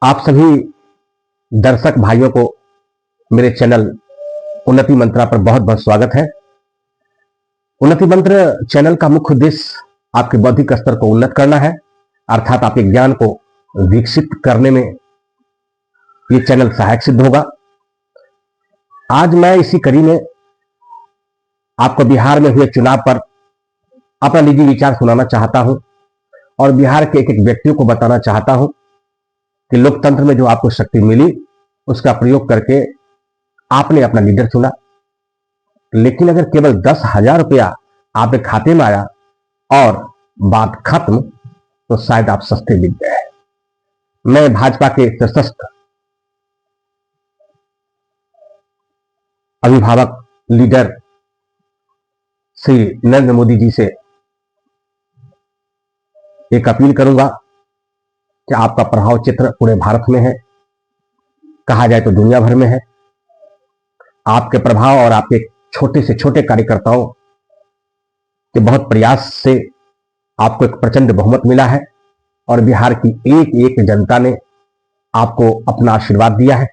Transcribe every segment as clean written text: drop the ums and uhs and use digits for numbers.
आप सभी दर्शक भाइयों को मेरे चैनल उन्नति मंत्रा पर बहुत बहुत स्वागत है। उन्नति मंत्र चैनल का मुख्य उद्देश्य आपके बौद्धिक स्तर को उन्नत करना है, अर्थात आपके ज्ञान को विकसित करने में ये चैनल सहायक सिद्ध होगा। आज मैं इसी कड़ी में आपको बिहार में हुए चुनाव पर अपना निजी विचार सुनाना चाहता हूं और बिहार के एक एक व्यक्तियों को बताना चाहता हूं कि लोकतंत्र में जो आपको शक्ति मिली उसका प्रयोग करके आपने अपना लीडर चुना, लेकिन अगर केवल 10,000 रुपया आपके खाते में आया और बात खत्म, तो शायद आप सस्ते बिक गए। मैं भाजपा के सशक्त अभिभावक लीडर श्री नरेंद्र मोदी जी से एक अपील करूंगा कि आपका प्रभाव चित्र पूरे भारत में है, कहा जाए तो दुनिया भर में है। आपके प्रभाव और आपके छोटे से छोटे कार्यकर्ताओं के बहुत प्रयास से आपको एक प्रचंड बहुमत मिला है और बिहार की एक एक जनता ने आपको अपना आशीर्वाद दिया है।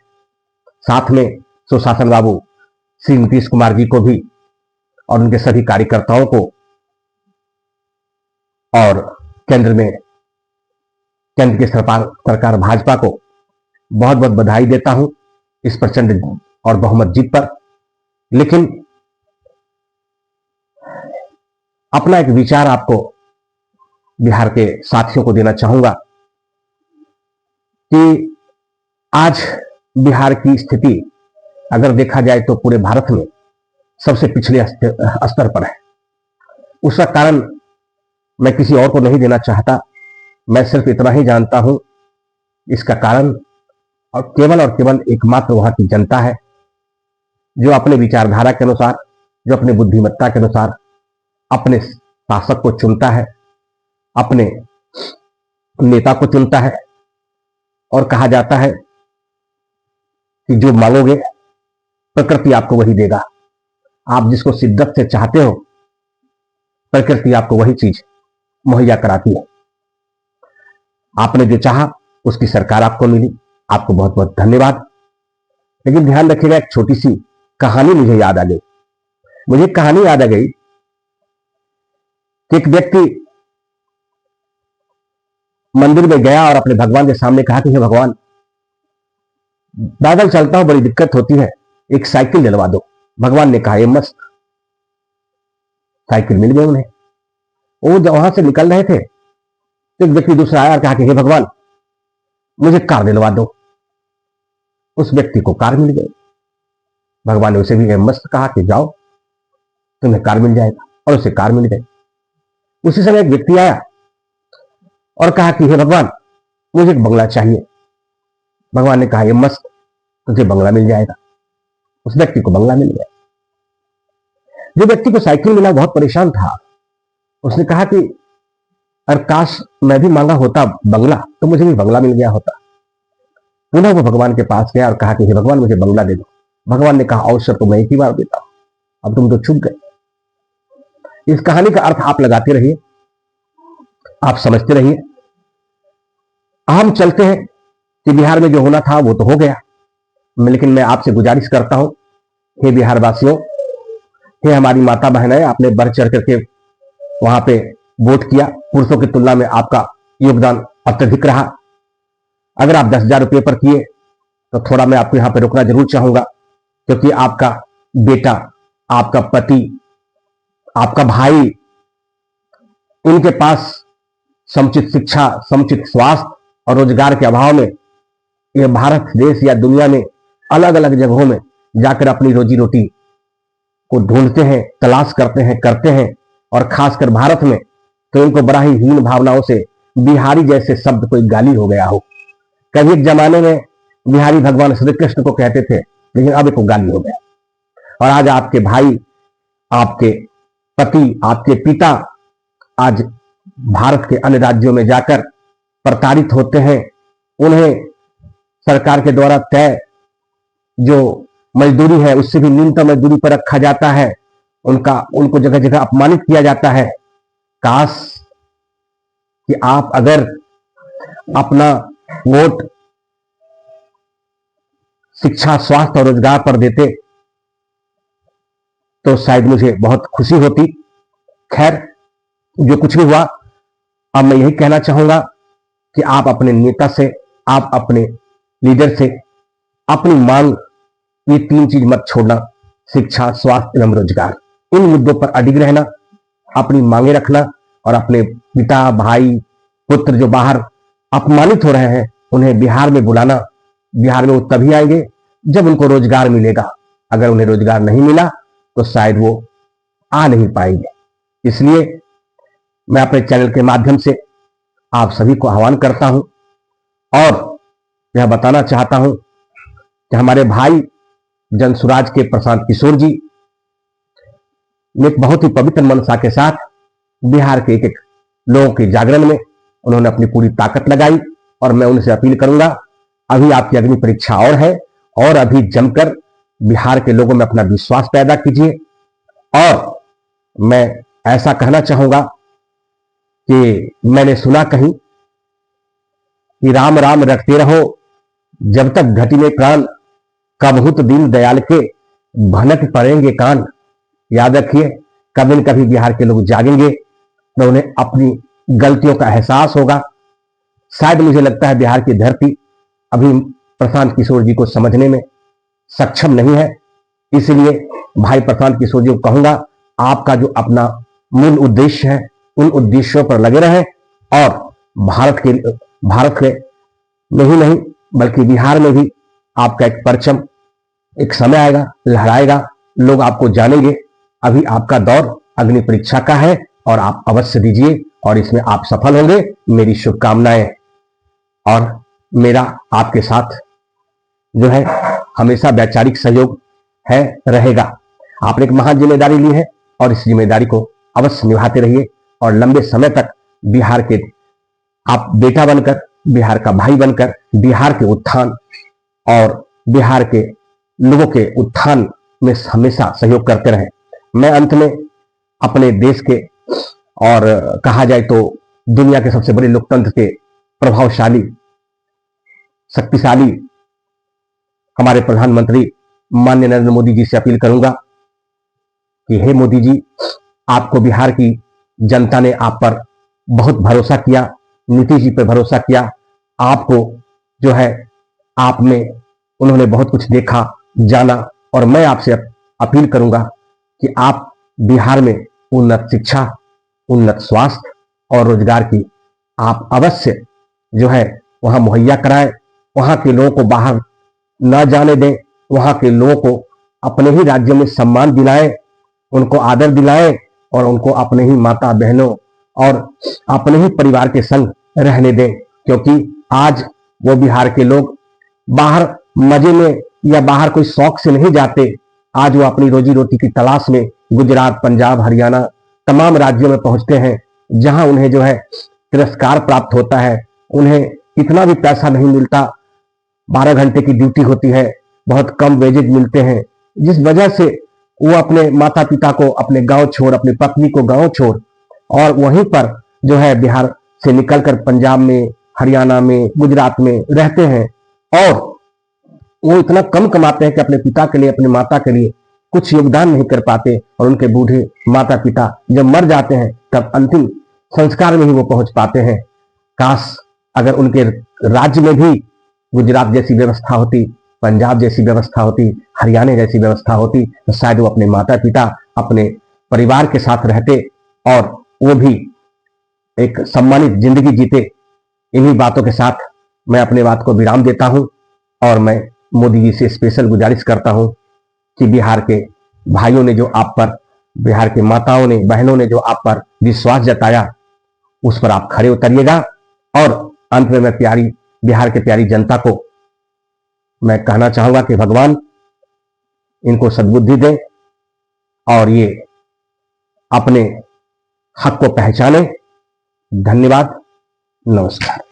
साथ में सुशासन बाबू श्री नीतीश कुमार जी को भी और उनके सभी कार्यकर्ताओं को और केंद्र की सरकार भाजपा को बहुत बहुत बधाई देता हूं इस प्रचंड और बहुमत जीत पर। लेकिन अपना एक विचार आपको बिहार के साथियों को देना चाहूंगा कि आज बिहार की स्थिति अगर देखा जाए तो पूरे भारत में सबसे पिछले स्तर पर है। उसका कारण मैं किसी और को नहीं देना चाहता, मैं सिर्फ इतना ही जानता हूं इसका कारण और केवल एकमात्र वहां की जनता है, जो अपने विचारधारा के अनुसार, जो अपने बुद्धिमत्ता के अनुसार अपने शासक को चुनता है, अपने नेता को चुनता है। और कहा जाता है कि जो मांगोगे प्रकृति आपको वही देगा। आप जिसको शिद्दत से चाहते हो प्रकृति आपको वही चीज मुहैया कराती है। आपने जो चाहा उसकी सरकार आपको मिली, आपको बहुत बहुत धन्यवाद। लेकिन ध्यान रखिएगा, एक छोटी सी कहानी मुझे याद आ गई। मुझे कहानी याद आ गई कि एक व्यक्ति मंदिर में गया और अपने भगवान के सामने कहा कि हे भगवान, पैदल चलता हूं, बड़ी दिक्कत होती है, एक साइकिल दिलवा दो। भगवान ने कहा ये मस्त। साइकिल मिल गई उन्हें। वो जब वहां से निकल रहे थे तो एक व्यक्ति दूसरा आया और कहा कि हे भगवान, मुझे कार दिलवा दो। उस व्यक्ति को कार मिल गई। भगवान ने उसे भी मस्त कहा कि जाओ, तुम्हें कार मिल जाएगा, और उसे कार मिल गई। उसी समय एक व्यक्ति आया और कहा कि हे भगवान, मुझे एक बंगला चाहिए। भगवान ने कहा ये मस्त, तुझे बंगला मिल जाएगा। उस व्यक्ति को बंगला मिल गया। जो व्यक्ति को साइकिल मिला बहुत परेशान था। उसने कहा कि अगर काश मैं भी मांगा होता बंगला तो मुझे भी बंगला मिल गया होता। पुनः वो भगवान के पास गया और कहा कि हे भगवान, मुझे बंगला दे दो। भगवान ने कहा अवसर तो मैं एक ही बार देता हूं, अब तुम तो चूक गए। इस कहानी का अर्थ आप लगाते रहिए, आप समझते रहिए। हम चलते हैं कि बिहार में जो होना था वो तो हो गया, लेकिन मैं आपसे गुजारिश करता हूं, हे बिहार वासियों, हे हमारी माता बहनें, आपने बढ़ चढ़ करके वहां पे वोट किया। पुरुषों की तुलना में आपका योगदान अत्यधिक रहा। अगर आप 10,000 रुपये पर किए तो थोड़ा मैं आपको यहां पे रोकना जरूर चाहूंगा, क्योंकि आपका बेटा, आपका पति, आपका भाई, इनके पास समुचित शिक्षा, समुचित स्वास्थ्य और रोजगार के अभाव में यह भारत देश या दुनिया में अलग अलग जगहों में जाकर अपनी रोजी रोटी को ढूंढते हैं, तलाश करते हैं। और खासकर भारत में तो इनको बड़ा ही हीन भावनाओं से बिहारी जैसे शब्द कोई गाली हो गया हो। कभी एक जमाने में बिहारी भगवान श्री कृष्ण को कहते थे, लेकिन अब एक गाली हो गया। और आज आपके भाई, आपके पति, आपके पिता आज भारत के अन्य राज्यों में जाकर प्रताड़ित होते हैं। उन्हें सरकार के द्वारा तय जो मजदूरी है उससे भी न्यूनतम मजदूरी पर रखा जाता है। उनको जगह जगह अपमानित किया जाता है। काश कि आप अगर अपना वोट शिक्षा, स्वास्थ्य और रोजगार पर देते तो शायद मुझे बहुत खुशी होती। खैर, जो कुछ भी हुआ, अब मैं यही कहना चाहूंगा कि आप अपने नेता से, आप अपने लीडर से अपनी मांग, ये 3 चीज मत छोड़ना, शिक्षा, स्वास्थ्य एवं रोजगार। इन मुद्दों पर अडिग रहना, अपनी मांगे रखना और अपने पिता, भाई, पुत्र जो बाहर अपमानित हो रहे हैं उन्हें बिहार में बुलाना। बिहार में वो तभी आएंगे जब उनको रोजगार मिलेगा। अगर उन्हें रोजगार नहीं मिला तो शायद वो आ नहीं पाएंगे। इसलिए मैं अपने चैनल के माध्यम से आप सभी को आह्वान करता हूं और यह बताना चाहता हूं कि हमारे भाई जनसुराज के प्रशांत किशोर जी एक बहुत ही पवित्र मनसा के साथ बिहार के एक एक लोगों के जागरण में उन्होंने अपनी पूरी ताकत लगाई और मैं उनसे अपील करूंगा, अभी आपकी अग्नि परीक्षा और है और अभी जमकर बिहार के लोगों में अपना विश्वास पैदा कीजिए। और मैं ऐसा कहना चाहूंगा कि मैंने सुना कहीं कि राम राम रटते रहो जब तक घटी में प्राण, कबहुत दीन दयाल के भनक पड़ेंगे कान। याद रखिए, कभी न कभी बिहार के लोग जागेंगे तो उन्हें अपनी गलतियों का एहसास होगा। शायद मुझे लगता है बिहार की धरती अभी प्रशांत किशोर जी को समझने में सक्षम नहीं है। इसलिए भाई प्रशांत किशोर जी को कहूंगा, आपका जो अपना मूल उद्देश्य है उन उद्देश्यों पर लगे रहें और भारत के में ही नहीं बल्कि बिहार में भी आपका एक परचम एक समय आएगा, लहराएगा, लोग आपको जानेंगे। अभी आपका दौर अग्नि परीक्षा का है और आप अवश्य दीजिए और इसमें आप सफल होंगे। मेरी शुभकामनाएं और मेरा आपके साथ जो है हमेशा वैचारिक सहयोग है, रहेगा। आपने एक महान जिम्मेदारी ली है और इस जिम्मेदारी को अवश्य निभाते रहिए और लंबे समय तक बिहार के आप बेटा बनकर, बिहार का भाई बनकर बिहार के उत्थान और बिहार के लोगों के उत्थान में हमेशा सहयोग करते रहें। मैं अंत में अपने देश के और कहा जाए तो दुनिया के सबसे बड़े लोकतंत्र के प्रभावशाली, शक्तिशाली हमारे प्रधानमंत्री माननीय नरेंद्र मोदी जी से अपील करूंगा कि हे मोदी जी, आपको बिहार की जनता ने आप पर बहुत भरोसा किया, नीतीश जी पर भरोसा किया। आपको जो है आप में उन्होंने बहुत कुछ देखा, जाना और मैं आपसे अपील करूंगा कि आप बिहार में उन्नत शिक्षा, उन्नत स्वास्थ्य और रोजगार की आप अवश्य जो है वहां मुहैया कराएं। वहां के लोगों को बाहर न जाने दें, वहां के लोगों को अपने ही राज्य में सम्मान दिलाएं, उनको आदर दिलाएं और उनको अपने ही माता बहनों और अपने ही परिवार के संग रहने दें। क्योंकि आज वो बिहार के लोग बाहर मजे में या बाहर कोई शौक से नहीं जाते। आज वो अपनी रोजी रोटी की तलाश में गुजरात, पंजाब, हरियाणा तमाम राज्यों में पहुंचते हैं, जहां उन्हें जो है तिरस्कार प्राप्त होता है। उन्हें इतना भी पैसा नहीं मिलता, 12 घंटे की ड्यूटी होती है, बहुत कम वेजेज मिलते हैं, जिस वजह से वो अपने माता पिता को अपने गांव छोड़, अपनी पत्नी को गांव छोड़ और वहीं पर जो है बिहार से निकलकर पंजाब में, हरियाणा में, गुजरात में रहते हैं और वो इतना कम कमाते हैं कि अपने पिता के लिए, अपनी माता के लिए कुछ योगदान नहीं कर पाते और उनके बूढ़े माता पिता जब मर जाते हैं तब अंतिम संस्कार में ही वो पहुंच पाते हैं। काश अगर उनके राज्य में भी गुजरात जैसी व्यवस्था होती, पंजाब जैसी व्यवस्था होती, हरियाणा जैसी व्यवस्था होती तो शायद वो अपने माता पिता, अपने परिवार के साथ रहते और वो भी एक सम्मानित जिंदगी जीते। इन्हीं बातों के साथ मैं अपने बात को विराम देता हूं और मैं मोदी जी से स्पेशल गुजारिश करता हूं कि बिहार के भाइयों ने जो आप पर, बिहार के माताओं ने, बहनों ने जो आप पर विश्वास जताया उस पर आप खड़े उतरिएगा। और अंत में मैं बिहार के प्यारी जनता को मैं कहना चाहूंगा कि भगवान इनको सद्बुद्धि दे और ये अपने हक को पहचाने। धन्यवाद, नमस्कार।